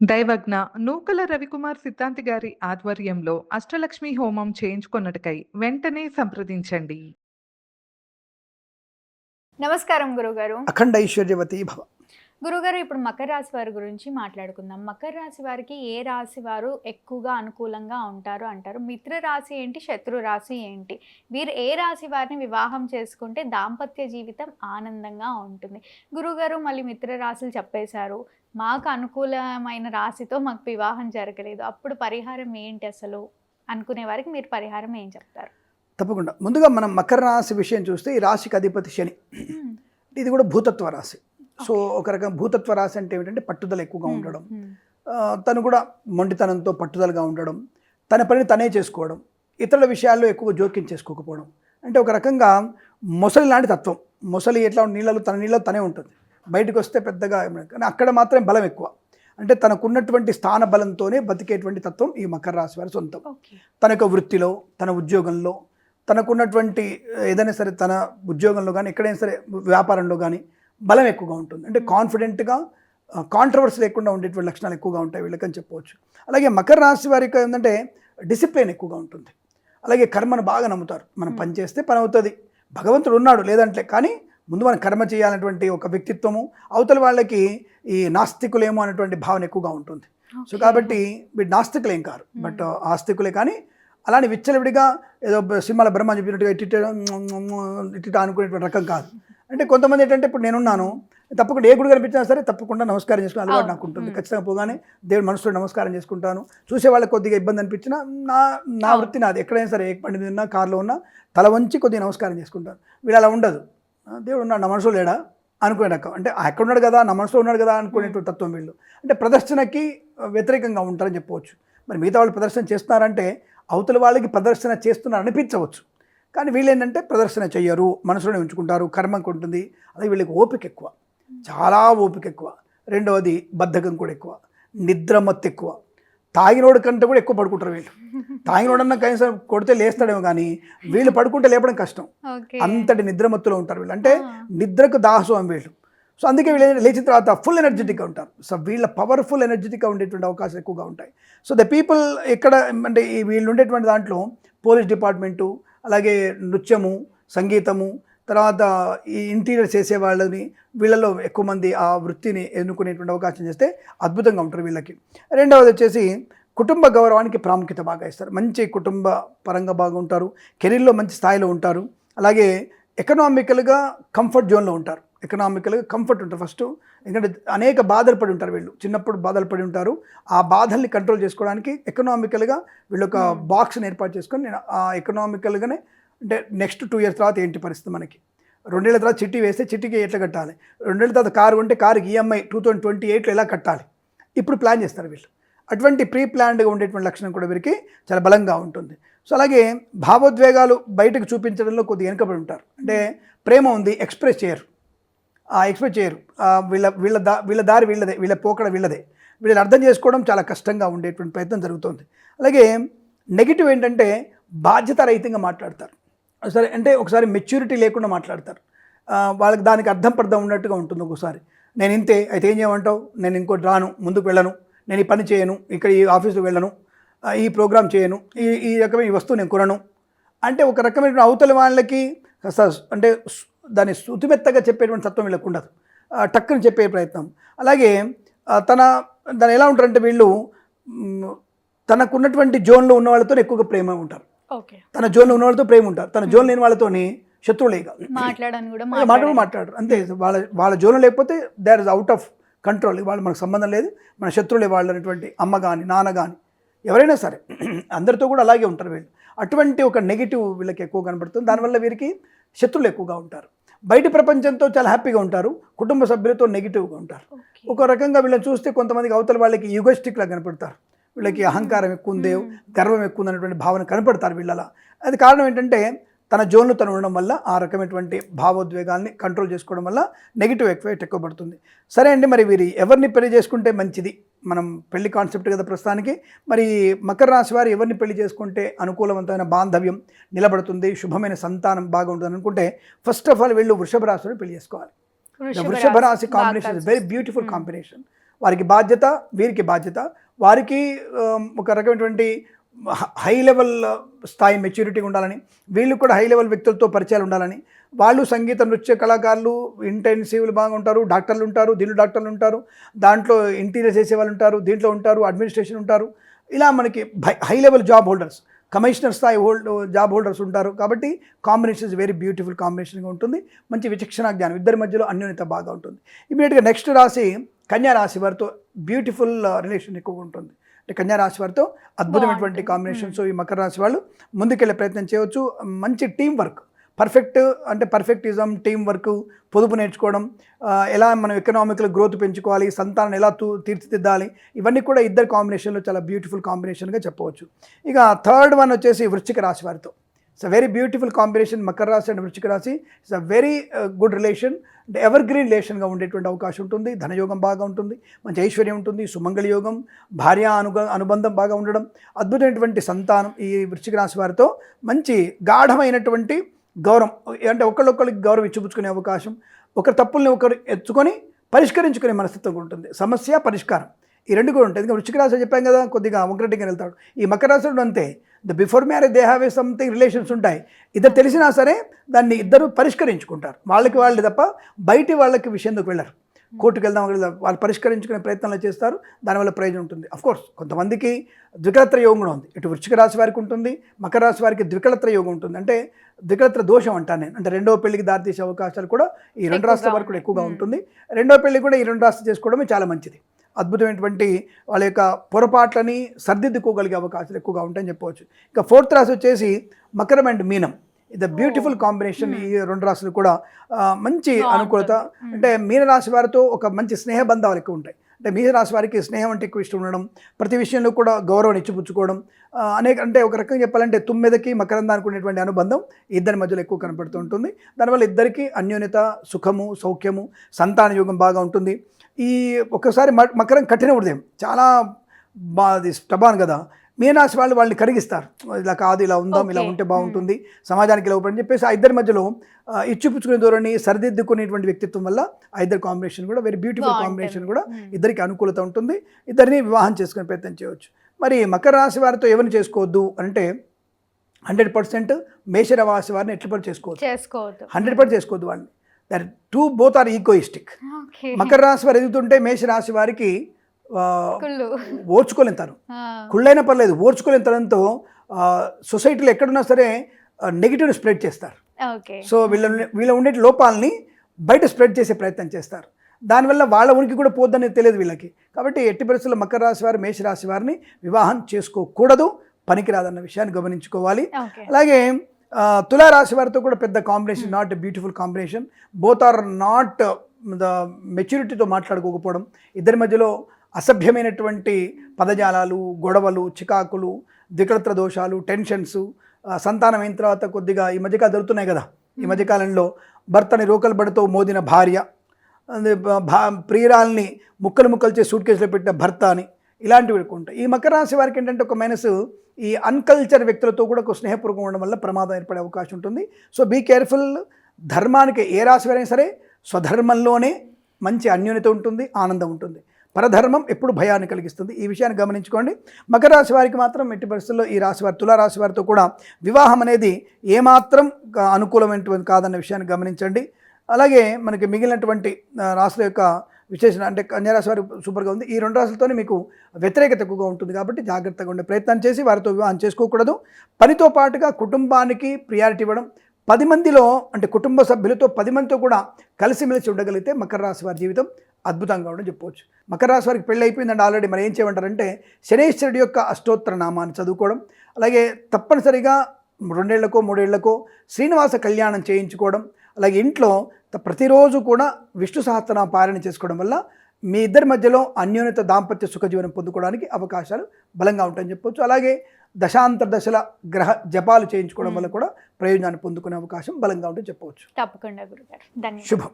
దైవజ్ఞ నూకల రవికుమార్ సిద్ధాంతి గారి ఆధ్వర్యంలో అష్టలక్ష్మి హోమం చేయించుకొనుటకై వెంటనే సంప్రదించండి. నమస్కారం గురుగారు. అఖండ ఐశ్వర్యవతి భవ. గురుగారు, ఇప్పుడు మకర రాశి వారి గురించి మాట్లాడుకుందాం. మకర రాశి వారికి ఏ రాశి వారు ఎక్కువగా అనుకూలంగా ఉంటారు అంటారు? మిత్ర రాశి ఏంటి, శత్రు రాశి ఏంటి? వీరు ఏ రాశి వారిని వివాహం చేసుకుంటే దాంపత్య జీవితం ఆనందంగా ఉంటుంది? గురుగారు మళ్ళీ మిత్ర రాశులు చెప్పేశారు, మాకు అనుకూలమైన రాశితో మాకు వివాహం జరగలేదు, అప్పుడు పరిహారం ఏంటి అసలు అనుకునే వారికి మీరు పరిహారం ఏం చెప్తారు? తప్పకుండా. ముందుగా మనం మకర రాశి విషయం చూస్తే ఈ రాశికి అధిపతి శని. ఇది కూడా భూతత్వ రాశి. సో ఒక రకం భూతత్వ రాశి అంటే ఏమిటంటే పట్టుదల ఎక్కువగా ఉండడం, తను కూడా మొండితనంతో పట్టుదలగా ఉండడం, తన పని తనే చేసుకోవడం, ఇతరుల విషయాల్లో ఎక్కువ జోక్యం చేసుకోకపోవడం. అంటే ఒక రకంగా మొసలి లాంటి తత్వం. మొసలి ఎట్లా తన నీళ్ళలో తనే ఉంటుంది, బయటకు వస్తే పెద్దగా కానీ అక్కడ మాత్రమే బలం ఎక్కువ. అంటే తనకున్నటువంటి స్థాన బలంతోనే బతికేటువంటి తత్వం ఈ మకర రాశి వారి సొంతం. తన యొక్క వృత్తిలో, తన ఉద్యోగంలో, తనకున్నటువంటి ఏదైనా సరే తన ఉద్యోగంలో కానీ ఎక్కడైనా సరే వ్యాపారంలో కానీ బలం ఎక్కువగా ఉంటుంది. అంటే కాన్ఫిడెంట్గా, కాంట్రవర్సీ లేకుండా ఉండేటువంటి లక్షణాలు ఎక్కువగా ఉంటాయి వీళ్ళకని చెప్పవచ్చు. అలాగే మకర రాశి వారికి ఏంటంటే డిసిప్లిన్ ఎక్కువగా ఉంటుంది. అలాగే కర్మను బాగా నమ్ముతారు. మనం పని చేస్తే పని అవుతుంది, భగవంతుడు ఉన్నాడు లేదంటే, కానీ ముందు మనం కర్మ చేయాలన్నటువంటి ఒక వ్యక్తిత్వము, అవతల వాళ్ళకి ఈ నాస్తికులేమో అనేటువంటి భావన ఎక్కువగా ఉంటుంది. సో కాబట్టి వీడు నాస్తికులేం కారు, బట్ ఆస్తికులే. కానీ అలానే విచ్చలవిడిగా ఏదో సినిమాల బ్రహ్మ చెప్పినట్టుగా ఇట్ట అనుకునేటువంటి రకం కాదు. అంటే కొంతమంది ఏంటంటే ఇప్పుడు నేనున్నాను, తప్పకుండా ఏ గుడి కనిపించినా సరే తప్పకుండా నమస్కారం చేసుకునే అలవాటు నాకు ఉంటుంది. ఖచ్చితంగా పోగానే దేవుడి మనసులో నమస్కారం చేసుకుంటాను. చూసే వాళ్ళకి కొద్దిగా ఇబ్బంది అనిపించినా నా వృత్తి నాది. ఎక్కడైనా సరే ఏ బండి మీద ఉన్నా, కారులో ఉన్నా తల వంచి కొద్దిగా నమస్కారం చేసుకుంటాను. వీళ్ళు అలా ఉండదు. దేవుడు ఉన్నాడు, నా మనసులో లేడా అనుకునే రకం. అంటే ఎక్కడ ఉన్నాడు కదా, నా మనసులో ఉన్నాడు కదా అనుకునేటువంటి తత్వం వీళ్ళు. అంటే ప్రదర్శనకి వ్యతిరేకంగా ఉంటారని చెప్పవచ్చు. మరి మిగతా వాళ్ళు ప్రదర్శన చేస్తున్నారంటే అవతల వాళ్ళకి ప్రదర్శన చేస్తున్నారు అనిపించవచ్చు, కానీ వీళ్ళు ఏంటంటే ప్రదర్శన చెయ్యరు, మనసులోనే ఉంచుకుంటారు, కర్మకు ఉంటుంది. అలాగే వీళ్ళకి ఓపిక ఎక్కువ, చాలా ఓపిక ఎక్కువ. రెండవది బద్ధకం కూడా ఎక్కువ, నిద్రమత్తు ఎక్కువ. తాగినోడు కంటే కూడా ఎక్కువ పడుకుంటారు వీళ్ళు. తాగినోడన్నా కనీసం కొడితే లేస్తాడేమో, కానీ వీళ్ళు పడుకుంటే లేపడం కష్టం. అంతటి నిద్రమత్తులో ఉంటారు వీళ్ళు. అంటే నిద్రకు దాహసం వీళ్ళు. సో అందుకే వీళ్ళు లేచిన తర్వాత ఫుల్ ఎనర్జెటిక్గా ఉంటారు. సో వీళ్ళ పవర్ఫుల్ ఎనర్జెటిక్గా ఉండేటువంటి అవకాశాలు ఎక్కువగా ఉంటాయి. సో ద పీపుల్ ఇక్కడ అంటే వీళ్ళు ఉండేటువంటి దాంట్లో పోలీస్ డిపార్ట్మెంటు, అలాగే నృత్యము, సంగీతము, తర్వాత ఈ ఇంటీరియర్ చేసే వాళ్ళని, వీళ్ళలో ఎక్కువ మంది ఆ వృత్తిని ఎన్నుకునేటువంటి అవకాశం చేస్తే అద్భుతంగా ఉంటారు వీళ్ళకి. రెండవది వచ్చేసి కుటుంబ గౌరవానికి ప్రాముఖ్యత బాగా ఇస్తారు. మంచి కుటుంబ పరంగా బాగా ఉంటారు, కెరీర్లో మంచి స్థాయిలో ఉంటారు. అలాగే ఎకనామికల్గా కంఫర్ట్ జోన్లో ఉంటారు. ఎకనామికల్గా కంఫర్ట్ ఉంటారు ఫస్ట్. ఎందుకంటే అనేక బాధలు పడి ఉంటారు వీళ్ళు, చిన్నప్పుడు బాధలు పడి ఉంటారు. ఆ బాధల్ని కంట్రోల్ చేసుకోవడానికి ఎకనామికల్గా వీళ్ళు ఒక బాక్స్ని ఏర్పాటు చేసుకొని, నేను ఆ ఎకనామికల్గానే అంటే నెక్స్ట్ 2 years తర్వాత ఏంటి పరిస్థితి, మనకి 2 ఏళ్ల తర్వాత చిట్టి వేస్తే చిట్టికి ఎట్లా కట్టాలి, 2 ఏళ్ల తర్వాత కారు ఉంటే కారుకి ఈఎంఐ 2028లో ఎలా కట్టాలి, ఇప్పుడు ప్లాన్ చేస్తారు వీళ్ళు. అటువంటి ప్రీ ప్లాన్డ్గా ఉండేటువంటి లక్షణం కూడా వీరికి చాలా బలంగా ఉంటుంది. సో అలాగే భావోద్వేగాలు బయటకు చూపించడంలో కొద్దిగా వెనుకబడి ఉంటారు. అంటే ప్రేమ ఉంది, ఎక్స్ప్రెస్ చేయరు. వీళ్ళ దారి వీళ్ళదే, వీళ్ళ పోకడ వీళ్ళదే. వీళ్ళని అర్థం చేసుకోవడం చాలా కష్టంగా ఉండేటువంటి ప్రయత్నం జరుగుతుంది. అలాగే నెగిటివ్ ఏంటంటే బాధ్యతారహితంగా మాట్లాడతారు. సరే అంటే ఒకసారి మెచ్యూరిటీ లేకుండా మాట్లాడతారు. వాళ్ళకి దానికి అర్థం పర్థం ఉన్నట్టుగా ఉంటుంది. ఒకసారి నేను ఇంతే, అయితే ఏం చేయమంటావు, నేను ఇంకోటి రాను, ముందుకు వెళ్ళను, నేను ఈ పని చేయను, ఇక్కడ ఈ ఆఫీస్కి వెళ్ళను, ఈ ప్రోగ్రామ్ చేయను, ఈ రకమైన ఈ వస్తువు నేను కొనను అంటే ఒక రకమైన అవతల వాళ్ళకి అంటే దాన్ని శృతిమెత్తగా చెప్పేటువంటి తత్వం వీళ్ళకు ఉండదు, టక్కుని చెప్పే ప్రయత్నం. అలాగే దాని ఎలా ఉంటారంటే వీళ్ళు తనకున్నటువంటి జోన్లో ఉన్న వాళ్ళతో ఎక్కువగా ప్రేమ ఉంటారు. తన జోన్లో ఉన్న వాళ్ళతో ప్రేమ ఉంటారు, తన జోన్ లేని వాళ్ళతోని శత్రువులేగా మాట్లాడరు. అంతే, వాళ్ళ జోన్లో లేకపోతే there is out of control. వాళ్ళు మనకు సంబంధం లేదు, మన శత్రువులే వాళ్ళు అనేటువంటి అమ్మ కానీ నాన్న కానీ ఎవరైనా సరే అందరితో కూడా అలాగే ఉంటారు వీళ్ళు. అటువంటి ఒక నెగిటివ్ వీళ్ళకి ఎక్కువ కనబడుతుంది. దానివల్ల వీరికి శత్రువులు ఎక్కువగా ఉంటారు. బయట ప్రపంచంతో చాలా హ్యాపీగా ఉంటారు, కుటుంబ సభ్యులతో నెగిటివ్గా ఉంటారు. ఒక రకంగా వీళ్ళని చూస్తే కొంతమందికి అవతల వాళ్ళకి యుగస్టిక్లా కనపడతారు. వీళ్ళకి అహంకారం ఎక్కువ ఉంది, గర్వం ఎక్కువ ఉన్నటువంటి భావన కనపడతారు వీళ్ళలా. అది కారణం ఏంటంటే తన జోన్లు తను ఉండడం వల్ల ఆ రకమైనటువంటి భావోద్వేగాల్ని కంట్రోల్ చేసుకోవడం వల్ల నెగిటివ్ ఎఫెక్ట్ ఎక్కువ పడుతుంది. సరే అండి, మరి వీరి ఎవరిని పెళ్లి చేసుకుంటే మంచిది, మనం పెళ్లి కాన్సెప్ట్ కదా ప్రస్తుతానికి. మరి మకర రాశి వారు ఎవరిని పెళ్లి చేసుకుంటే అనుకూలవంతమైన బాంధవ్యం నిలబడుతుంది, శుభమైన సంతానం బాగుంటుంది అనుకుంటే ఫస్ట్ ఆఫ్ ఆల్ వీళ్ళు వృషభ రాశిని పెళ్లి చేసుకోవాలి. వృషభ రాశి combination is very beautiful combination. వారికి బాధ్యత, వీరికి బాధ్యత. వారికి ఒక రకమైనటువంటి హై లెవెల్ స్థాయి మెచ్యూరిటీ ఉండాలని, వీళ్ళు కూడా హై లెవెల్ వ్యక్తులతో పరిచయాలు ఉండాలని. వాళ్ళు సంగీత నృత్య కళాకారులు, ఇంటెన్సివ్లు బాగా ఉంటారు, డాక్టర్లు ఉంటారు, దీనిలో డాక్టర్లు ఉంటారు, దాంట్లో ఇంటీరియర్ చేసే వాళ్ళు ఉంటారు, దీంట్లో ఉంటారు, అడ్మినిస్ట్రేషన్ ఉంటారు. ఇలా మనకి high level job holders, commissioner స్థాయి జాబ్ హోల్డర్స్ ఉంటారు. కాబట్టి కాంబినేషన్ ఇస్ వెరీ బ్యూటిఫుల్ కాంబినేషన్గా ఉంటుంది. మంచి విచక్షణ జ్ఞానం, ఇద్దరి మధ్యలో అన్యోన్యత బాగా ఉంటుంది. ఇమీడియట్గా నెక్స్ట్ రాశి కన్యా రాశి వారితో బ్యూటిఫుల్ రిలేషన్ ఎక్కువగా ఉంటుంది. అంటే కన్యా రాశి వారితో అద్భుతమైనటువంటి కాంబినేషన్స్. ఈ మకర రాశి వాళ్ళు ముందుకెళ్ళే ప్రయత్నం చేయవచ్చు. మంచి టీం వర్క్, పర్ఫెక్టిజం, టీం వర్క్, పొదుపు నేర్చుకోవడం, ఎలా మనం ఎకనామికల్ గ్రోత్ పెంచుకోవాలి, సంతానం ఎలా తీర్చిదిద్దాలి, ఇవన్నీ కూడా ఇద్దరు కాంబినేషన్లో చాలా బ్యూటిఫుల్ కాంబినేషన్గా చెప్పవచ్చు. ఇక థర్డ్ వన్ వచ్చేసి వృశ్చిక రాశి వారితో. It's a very beautiful combination. Makar రాశి అండ్ వృశ్చిక రాశి it's a very good relation. అంటే ఎవర్ గ్రీన్ రిలేషన్గా ఉండేటువంటి అవకాశం ఉంటుంది. ధనయోగం బాగా ఉంటుంది, మంచి ఐశ్వర్యం ఉంటుంది, సుమంగళ యోగం, భార్య అనుబంధం బాగా ఉండడం, అద్భుతమైనటువంటి సంతానం. ఈ వృశ్చిక రాశి వారితో మంచి గాఢమైనటువంటి గౌరవం, అంటే ఒకళ్ళొకరికి గౌరవం ఇచ్చిపుచ్చుకునే అవకాశం, ఒకరి తప్పుల్ని ఒకరు ఎత్తుకొని పరిష్కరించుకునే మనస్తత్వం ఉంటుంది. సమస్య పరిష్కారం ఈ రెండు కూడా ఉంటాయి. ఇంకా వృశ్చిక రాశి చెప్పాం కదా, కొద్దిగా వంకరటిగా వెళ్తాడు. ఈ మకర రాశి అంతే, before marriage they have something relations ఉంటాయి. ఇద్దరు తెలిసినా సరే దాన్ని ఇద్దరు పరిష్కరించుకుంటారు, వాళ్ళకి వాళ్ళు తప్ప బయటి వాళ్ళకి విషయంలోకి వెళ్ళరు. కోర్టుకు వెళ్దాం, వాళ్ళు పరిష్కరించుకునే ప్రయత్నాలు చేస్తారు, దానివల్ల ప్రయోజనం ఉంటుంది. అఫ్కోర్స్ కొంతమందికి ద్వికళత్ర యోగం కూడా ఉంది. ఇటు వృశ్చిక రాశి వారికి ఉంటుంది, మకర రాశి వారికి ద్వికళత్ర యోగం ఉంటుంది. అంటే ద్వికళత్ర దోషం అంటాను నేను. అంటే రెండవ పెళ్లికి దారితీసే అవకాశాలు కూడా ఈ రెండు రాష్ట్రాల వరకు కూడా ఎక్కువగా ఉంటుంది. రెండవ పెళ్లి కూడా ఈ రెండు రాష్ట్రాలు చేసుకోవడమే చాలా మంచిది. అద్భుతమైనటువంటి వాళ్ళ యొక్క పొరపాట్లని సర్దిద్దుకోగలిగే అవకాశాలు ఎక్కువగా ఉంటాయని చెప్పవచ్చు. ఇక ఫోర్త్ రాశి వచ్చేసి మకరం అండ్ మీనం. ఇది బ్యూటిఫుల్ కాంబినేషన్. ఈ రెండు రాశులు కూడా మంచి అనుకూలత. అంటే మీనరాశి వారితో ఒక మంచి స్నేహ బంధాలు ఎక్కువ ఉంటాయి. అంటే మీనరాశి వారికి స్నేహం అంటే ఎక్కువ ఇష్టం ఉండడం, ప్రతి విషయంలో కూడా గౌరవం ఇచ్చిపుచ్చుకోవడం, అంటే ఒక రకంగా చెప్పాలంటే తుమ్మెదకి మకరందానికి ఉండేటువంటి అనుబంధం ఇద్దరి మధ్యలో ఎక్కువ కనపడుతూ ఉంటుంది. దానివల్ల ఇద్దరికి అన్యోన్యత, సుఖము, సౌఖ్యము, సంతాన యోగం బాగా ఉంటుంది. ఈ ఒక్కసారి మకరం కఠిన హృదయం, చాలా స్టబాన్ కదా. మీనరాశి వాళ్ళని కరిగిస్తారు. ఇలా కాదు, ఇలా ఉందాం, ఇలా ఉంటే బాగుంటుంది, సమాజానికి ఇలా ఉపయోగపడని చెప్పేసి ఆ ఇద్దరి మధ్యలో ఇచ్చిపుచ్చుకునే ధోరణి, సరిదిద్దుకునేటువంటి వ్యక్తిత్వం వల్ల ఆ ఇద్దరు కాంబినేషన్ కూడా వెరీ బ్యూటిఫుల్ కాంబినేషన్ కూడా ఇద్దరికి అనుకూలత ఉంటుంది. ఇద్దరిని వివాహం చేసుకునే ప్రయత్నం చేయవచ్చు. మరి మకర రాశి వారితో ఎవరిని చేసుకోవద్దు అంటే 100% మేషరాశి వారిని ఎట్లా చేసుకోవద్దు, 100% చేసుకోవద్దు వాళ్ళని. That both are egoistic. మకర రాశి వారు ఎదుగుతుంటే మేషరాశి వారికి ఓర్చుకోలేని తను, కుళ్ళైనా పర్లేదు ఓర్చుకోలేని తనంతో సొసైటీలో ఎక్కడున్నా సరే నెగిటివ్ని స్ప్రెడ్ చేస్తారు. సో వీళ్ళ ఉండే లోపాలని బయట స్ప్రెడ్ చేసే ప్రయత్నం చేస్తారు. దానివల్ల వాళ్ళ ఉనికి కూడా పోద్దనేది తెలియదు వీళ్ళకి. కాబట్టి ఎట్టి పరిస్థితుల్లో మకర రాశి వారు మేషరాశి వారిని వివాహం చేసుకోకూడదు, పనికిరాదన్న విషయాన్ని గమనించుకోవాలి. అలాగే తులారాశి వారితో కూడా పెద్ద combination, not a beautiful combination. Both are not the మెచ్యూరిటీతో మాట్లాడుకోకపోవడం, ఇద్దరి మధ్యలో అసభ్యమైనటువంటి పదజాలాలు, గొడవలు, చికాకులు, ద్వికళత్ర దోషాలు, టెన్షన్స్, సంతానం అయిన తర్వాత కొద్దిగా ఈ మధ్యకాలం జరుగుతున్నాయి కదా. ఈ మధ్యకాలంలో భర్తని రోకలు బడితో మోదిన భార్య, ప్రియురాల్ని ముక్కలు చేసి సూట్ కేసులో పెట్టిన భర్త అని ఇలాంటివి ఉంటాయి. ఈ మకర రాశి వారికి ఏంటంటే ఒక మైనస్, ఈ అన్కల్చర్ వ్యక్తులతో కూడా ఒక స్నేహపూర్వకం ఉండడం వల్ల ప్రమాదం ఏర్పడే అవకాశం ఉంటుంది. So be careful. ధర్మానికి ఏ రాశి వారైనా సరే స్వధర్మంలోనే మంచి అన్యోన్యత ఉంటుంది, ఆనందం ఉంటుంది. పరధర్మం ఎప్పుడు భయాన్ని కలిగిస్తుంది. ఈ విషయాన్ని గమనించుకోండి. మకర రాశి వారికి మాత్రం ఎట్టి పరిస్థితుల్లో ఈ రాశి వారి తులారాశి వారితో కూడా వివాహం అనేది ఏమాత్రం అనుకూలమైనటువంటి కాదన్న విషయాన్ని గమనించండి. అలాగే మనకి మిగిలినటువంటి రాశుల యొక్క విశేషణ అంటే కన్యారాశి వారి సూపర్గా ఉంది. ఈ రెండు రాశులతోనే మీకు వ్యతిరేకత ఎక్కువగా ఉంటుంది కాబట్టి జాగ్రత్తగా ఉండే ప్రయత్నం చేసి వారితో వివాహం చేసుకోకూడదు. పనితో పాటుగా కుటుంబానికి ప్రియారిటీ ఇవ్వడం, 10 మందిలో అంటే కుటుంబ సభ్యులతో 10 మందితో కూడా కలిసిమెలిసి ఉండగలిగితే మకర రాశి వారి జీవితం అద్భుతంగా ఉండడం చెప్పవచ్చు. మకర రాశి వారికి పెళ్ళి అయిపోయిందంటే ఆల్రెడీ మరి ఏం చేయమంటారంటే శనేశ్వరుడి యొక్క అష్టోత్తర నామాన్ని చదువుకోవడం, అలాగే తప్పనిసరిగా 2 ఏళ్లకో 3 ఏళ్లకో శ్రీనివాస కళ్యాణం చేయించుకోవడం, అలాగే ఇంట్లో ప్రతిరోజు కూడా విష్ణు సహస్రనామ పారాయణ చేసుకోవడం వల్ల మీ ఇద్దరి మధ్యలో అన్యోన్యత, దాంపత్య సుఖజీవనం పొందుకోవడానికి అవకాశాలు బలంగా ఉంటాయని చెప్పవచ్చు. అలాగే దశాంతర దశల గ్రహ జపాలు చేయించుకోవడం వల్ల కూడా ప్రయోజనాన్ని పొందుకునే అవకాశం బలంగా ఉంటుందని చెప్పవచ్చు. తప్పకుండా గురుగారు, ధన్యవాదాలు. శుభం.